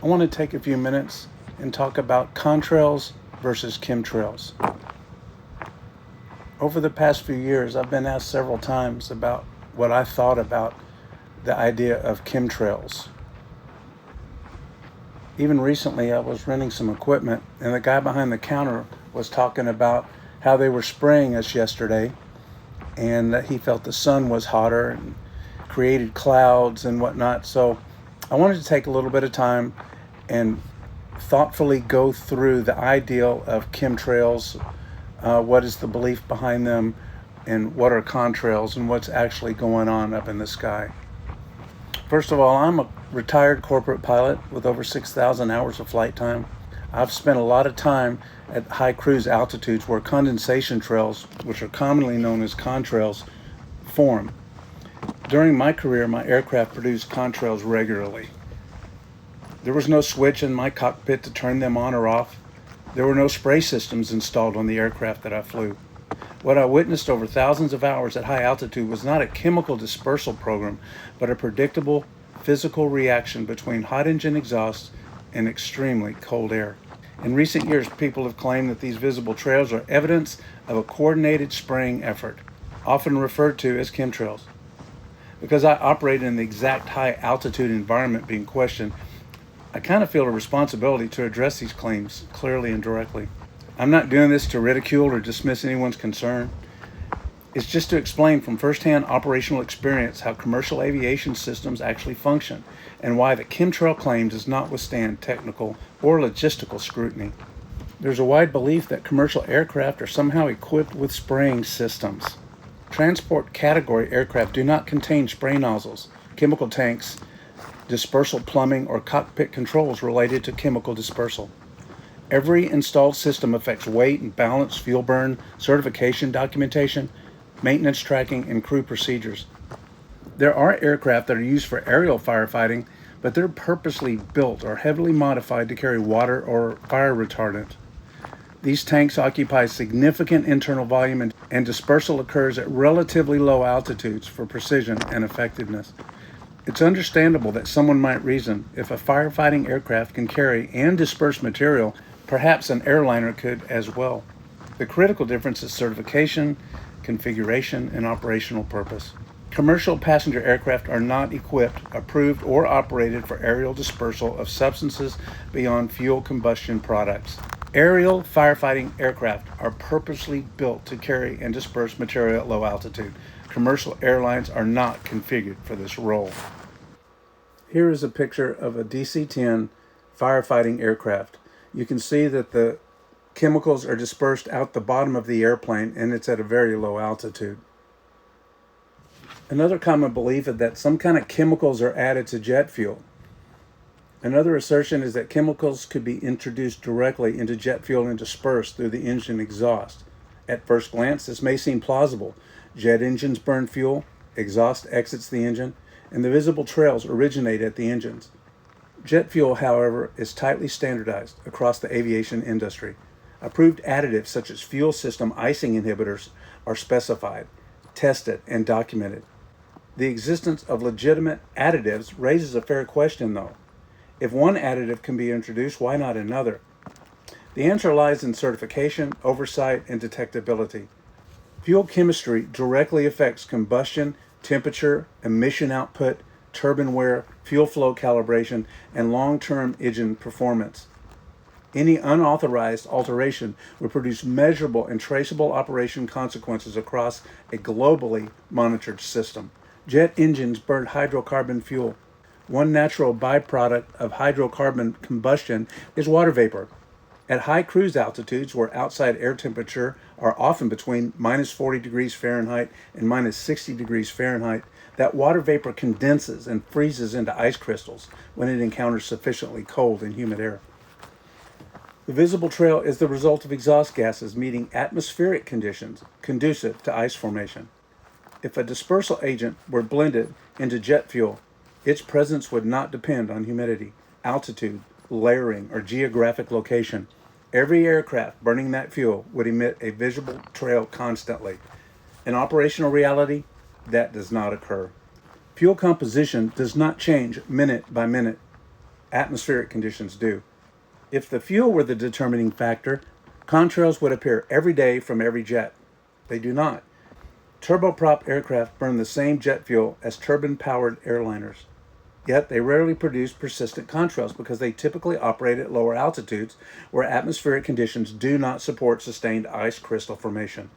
I want to take a few minutes and talk about contrails versus chemtrails. Over the past few years, I've been asked several times about what I thought about the idea of chemtrails. Even recently, I was renting some equipment, and the guy behind the counter was talking about how they were spraying us yesterday, and that he felt the sun was hotter and created clouds and whatnot. So I wanted to take a little bit of time and thoughtfully go through the ideal of chemtrails, what is the belief behind them, and what are contrails and what's actually going on up in the sky. First of all, I'm a retired corporate pilot with over 6,000 hours of flight time. I've spent a lot of time at high cruise altitudes where condensation trails, which are commonly known as contrails, form. During my career, my aircraft produced contrails regularly. There was no switch in my cockpit to turn them on or off. There were no spray systems installed on the aircraft that I flew. What I witnessed over thousands of hours at high altitude was not a chemical dispersal program, but a predictable physical reaction between hot engine exhaust and extremely cold air. In recent years, people have claimed that these visible trails are evidence of a coordinated spraying effort, often referred to as chemtrails. Because I operate in the exact high altitude environment being questioned, I kind of feel a responsibility to address these claims clearly and directly. I'm not doing this to ridicule or dismiss anyone's concern. It's just to explain from firsthand operational experience how commercial aviation systems actually function and why the chemtrail claim does not withstand technical or logistical scrutiny. There's a wide belief that commercial aircraft are somehow equipped with spraying systems. Transport category aircraft do not contain spray nozzles, chemical tanks, dispersal plumbing, or cockpit controls related to chemical dispersal. Every installed system affects weight and balance, fuel burn, certification documentation, maintenance tracking, and crew procedures. There are aircraft that are used for aerial firefighting, but they're purposely built or heavily modified to carry water or fire retardant. These tanks occupy significant internal volume and dispersal occurs at relatively low altitudes for precision and effectiveness. It's understandable that someone might reason if a firefighting aircraft can carry and disperse material, perhaps an airliner could as well. The critical difference is certification, configuration, and operational purpose. Commercial passenger aircraft are not equipped, approved, or operated for aerial dispersal of substances beyond fuel combustion products. Aerial firefighting aircraft are purposely built to carry and disperse material at low altitude. Commercial airlines are not configured for this role. Here is a picture of a DC-10 firefighting aircraft. You can see that the chemicals are dispersed out the bottom of the airplane and it's at a very low altitude. Another common belief is that some kind of chemicals are added to jet fuel. Another assertion is that chemicals could be introduced directly into jet fuel and dispersed through the engine exhaust. At first glance, this may seem plausible. Jet engines burn fuel, exhaust exits the engine, and the visible trails originate at the engines. Jet fuel, however, is tightly standardized across the aviation industry. Approved additives such as fuel system icing inhibitors are specified, tested, and documented. The existence of legitimate additives raises a fair question, though. If one additive can be introduced, why not another? The answer lies in certification, oversight, and detectability. Fuel chemistry directly affects combustion, temperature, emission output, turbine wear, fuel flow calibration, and long-term engine performance. Any unauthorized alteration would produce measurable and traceable operation consequences across a globally monitored system. Jet engines burn hydrocarbon fuel. One natural byproduct of hydrocarbon combustion is water vapor. At high cruise altitudes, where outside air temperature are often between minus 40 degrees Fahrenheit and minus 60 degrees Fahrenheit, that water vapor condenses and freezes into ice crystals when it encounters sufficiently cold and humid air. The visible trail is the result of exhaust gases meeting atmospheric conditions conducive to ice formation. If a dispersal agent were blended into jet fuel, its presence would not depend on humidity, altitude, layering, or geographic location. Every aircraft burning that fuel would emit a visible trail constantly. In operational reality, that does not occur. Fuel composition does not change minute by minute. Atmospheric conditions do. If the fuel were the determining factor, contrails would appear every day from every jet. They do not. Turboprop aircraft burn the same jet fuel as turbine-powered airliners. Yet they rarely produce persistent contrails because they typically operate at lower altitudes where atmospheric conditions do not support sustained ice crystal formation.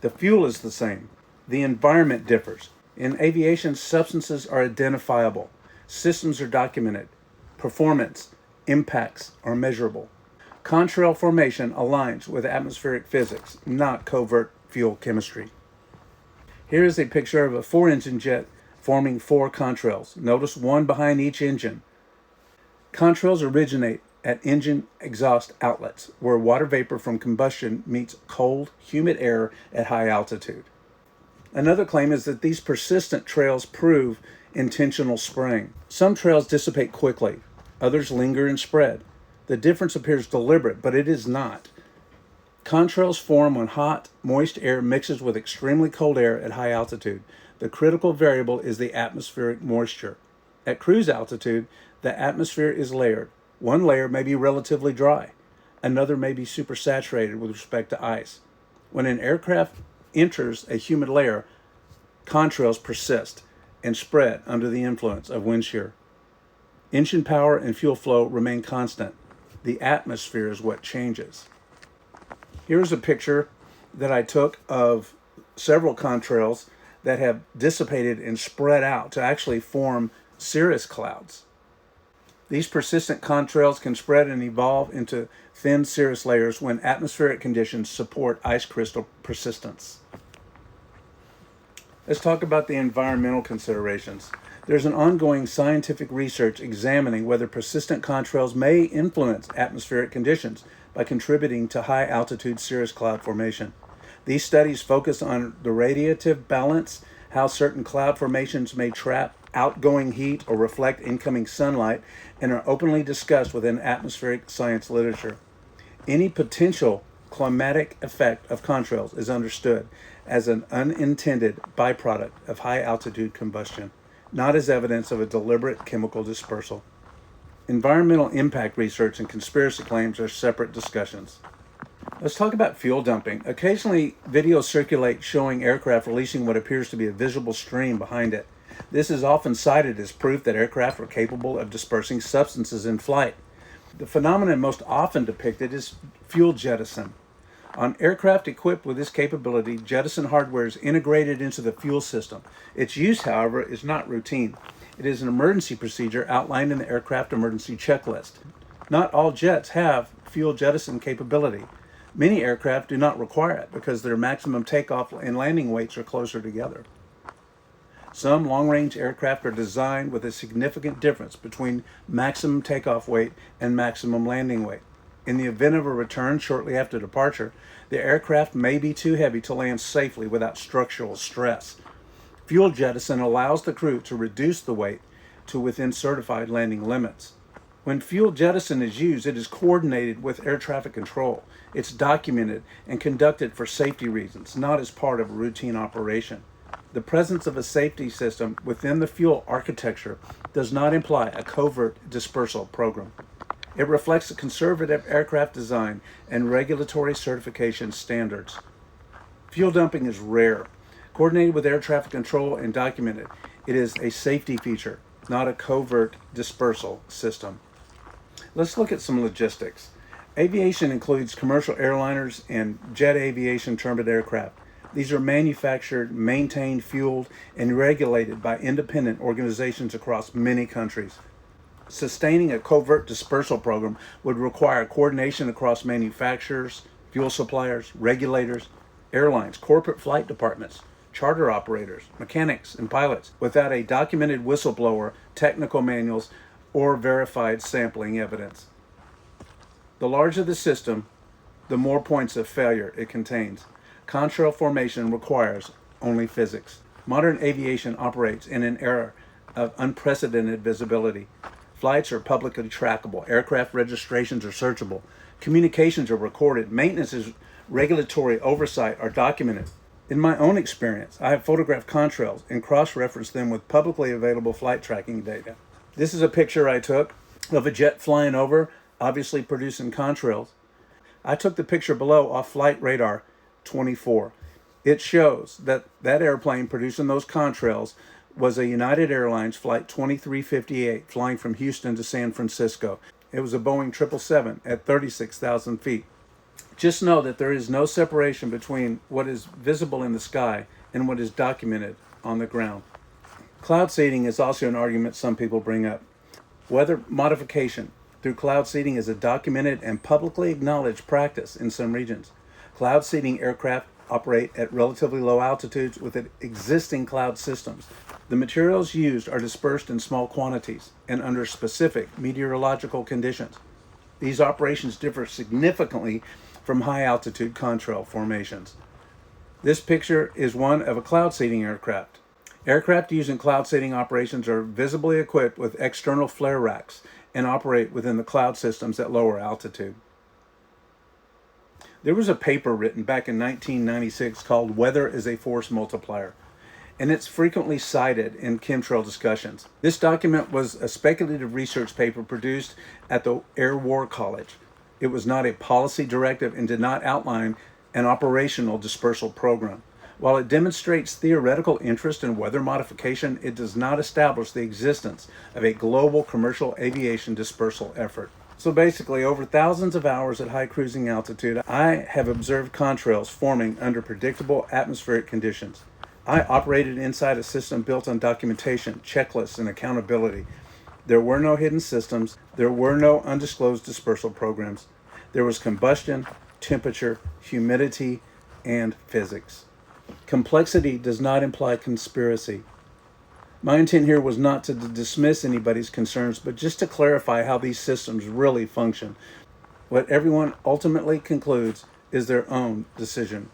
The fuel is the same. The environment differs. In aviation, substances are identifiable. Systems are documented. Performance, impacts are measurable. Contrail formation aligns with atmospheric physics, not covert fuel chemistry. Here is a picture of a 4-engine jet forming 4 contrails. Notice one behind each engine. Contrails originate at engine exhaust outlets, where water vapor from combustion meets cold, humid air at high altitude. Another claim is that these persistent trails prove intentional spraying. Some trails dissipate quickly, others linger and spread. The difference appears deliberate, but it is not. Contrails form when hot, moist air mixes with extremely cold air at high altitude. The critical variable is the atmospheric moisture. At cruise altitude, the atmosphere is layered. One layer may be relatively dry. Another may be supersaturated with respect to ice. When an aircraft enters a humid layer, contrails persist and spread under the influence of wind shear. Engine power and fuel flow remain constant. The atmosphere is what changes. Here's a picture that I took of several contrails that have dissipated and spread out to actually form cirrus clouds. These persistent contrails can spread and evolve into thin cirrus layers when atmospheric conditions support ice crystal persistence. Let's talk about the environmental considerations. There's an ongoing scientific research examining whether persistent contrails may influence atmospheric conditions by contributing to high-altitude cirrus cloud formation. These studies focus on the radiative balance, how certain cloud formations may trap outgoing heat or reflect incoming sunlight, and are openly discussed within atmospheric science literature. Any potential climatic effect of contrails is understood as an unintended byproduct of high-altitude combustion, not as evidence of a deliberate chemical dispersal. Environmental impact research and conspiracy claims are separate discussions. Let's talk about fuel dumping. Occasionally, videos circulate showing aircraft releasing what appears to be a visible stream behind it. This is often cited as proof that aircraft are capable of dispersing substances in flight. The phenomenon most often depicted is fuel jettison. On aircraft equipped with this capability, jettison hardware is integrated into the fuel system. Its use, however, is not routine. It is an emergency procedure outlined in the aircraft emergency checklist. Not all jets have fuel jettison capability. Many aircraft do not require it because their maximum takeoff and landing weights are closer together. Some long-range aircraft are designed with a significant difference between maximum takeoff weight and maximum landing weight. In the event of a return shortly after departure, the aircraft may be too heavy to land safely without structural stress. Fuel jettison allows the crew to reduce the weight to within certified landing limits. When fuel jettison is used, it is coordinated with air traffic control. It's documented and conducted for safety reasons, not as part of a routine operation. The presence of a safety system within the fuel architecture does not imply a covert dispersal program. It reflects a conservative aircraft design and regulatory certification standards. Fuel dumping is rare. Coordinated with air traffic control and documented, it is a safety feature, not a covert dispersal system. Let's look at some logistics. Aviation includes commercial airliners and jet aviation turbine aircraft. These are manufactured, maintained, fueled, and regulated by independent organizations across many countries. Sustaining a covert dispersal program would require coordination across manufacturers, fuel suppliers, regulators, airlines, corporate flight departments, charter operators, mechanics, and pilots without a documented whistleblower, technical manuals, or verified sampling evidence. The larger the system, the more points of failure it contains. Contrail formation requires only physics. Modern aviation operates in an era of unprecedented visibility. Flights are publicly trackable. Aircraft registrations are searchable. Communications are recorded. Maintenance and regulatory oversight are documented. In my own experience, I have photographed contrails and cross-referenced them with publicly available flight tracking data. This is a picture I took of a jet flying over, obviously producing contrails. I took the picture below off Flight Radar 24. It shows that that airplane producing those contrails was a United Airlines Flight 2358 flying from Houston to San Francisco. It was a Boeing 777 at 36,000 feet. Just know that there is no separation between what is visible in the sky and what is documented on the ground. Cloud seeding is also an argument some people bring up. Weather modification through cloud seeding is a documented and publicly acknowledged practice in some regions. Cloud seeding aircraft operate at relatively low altitudes with existing cloud systems. The materials used are dispersed in small quantities and under specific meteorological conditions. These operations differ significantly from high altitude contrail formations. This picture is one of a cloud seeding aircraft. Aircraft used in cloud seeding operations are visibly equipped with external flare racks and operate within the cloud systems at lower altitude. There was a paper written back in 1996 called Weather is a Force Multiplier, and it's frequently cited in chemtrail discussions. This document was a speculative research paper produced at the Air War College. It was not a policy directive and did not outline an operational dispersal program. While it demonstrates theoretical interest in weather modification, it does not establish the existence of a global commercial aviation dispersal effort. So basically, over thousands of hours at high cruising altitude, I have observed contrails forming under predictable atmospheric conditions. I operated inside a system built on documentation, checklists, and accountability. There were no hidden systems. There were no undisclosed dispersal programs. There was combustion, temperature, humidity, and physics. Complexity does not imply conspiracy. My intent here was not to dismiss anybody's concerns, but just to clarify how these systems really function. What everyone ultimately concludes is their own decision.